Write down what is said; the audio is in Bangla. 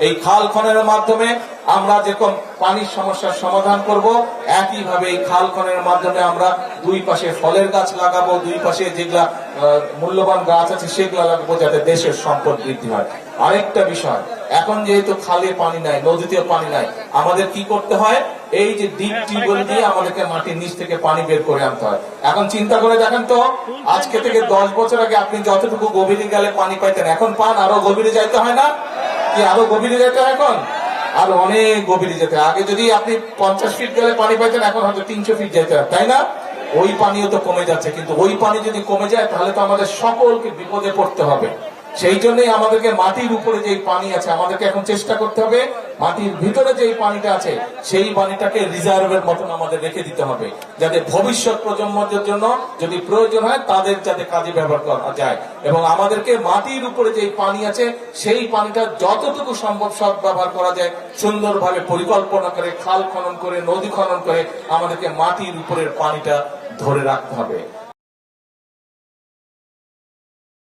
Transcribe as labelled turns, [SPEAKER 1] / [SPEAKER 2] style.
[SPEAKER 1] এই খাল খননের মাধ্যমে আমরা যেরকম পানির সমস্যার সমাধান করব, একইভাবে এই খাল খননের মাধ্যমে আমরা দুই পাশে ফলের গাছ লাগাবো, দুই পাশে যেগুলা মূল্যবান গাছ আছে সেগুলা লাগাবো, যাতে দেশের সম্পদ বৃদ্ধি হয়। আরেকটা বিষয়, এখন যেহেতু খালে পানি নাই, নদীতেও পানি নাই, আমাদের কি করতে হয়, এই যে ডিপ টিউবওয়েল দিয়ে আমাদেরকে মাটির নিচ থেকে পানি বের করে আনতে হয়। এখন চিন্তা করে দেখেন তো, আজকে থেকে 10 বছর আগে আপনি যতটুকু গভীরে গেলে পানি পাইতেন, এখন পান আরো গভীরে যাইতে হয় না? কি আরো গভীরে যেতে হয়? এখন আর অনেক গভীরে যেতে হয়। আগে যদি আপনি 50 ফিট গেলে পানি পাইতেন, এখন হয়তো 300 ফিট যেতে হয়, তাই না? ওই পানিও তো কমে যাচ্ছে, কিন্তু ওই পানি যদি কমে যায় তাহলে তো আমাদের সকলকে বিপদে পড়তে হবে। সেই জন্যই আমাদেরকে মাটির উপরে যে পানি আছে, আমাদেরকে এখন চেষ্টা করতে হবে মাটির ভিতরে যে পানিটা আছে সেই পানিটাকে রিজার্ভের মতন আমাদের রেখে দিতে হবে, যাতে ভবিষ্যৎ প্রজন্মদের জন্য যদি প্রয়োজন হয় তাদের যাতে কাজে ব্যবহার করা যায়। এবং আমাদেরকে মাটির উপরে যে পানি আছে সেই পানিটা যতটুকু সম্ভব সৎ ব্যবহার করা যায়, সুন্দরভাবে পরিকল্পনা করে, খাল খনন করে, নদী খনন করে আমাদেরকে মাটির উপরের পানিটা ধরে রাখতে হবে।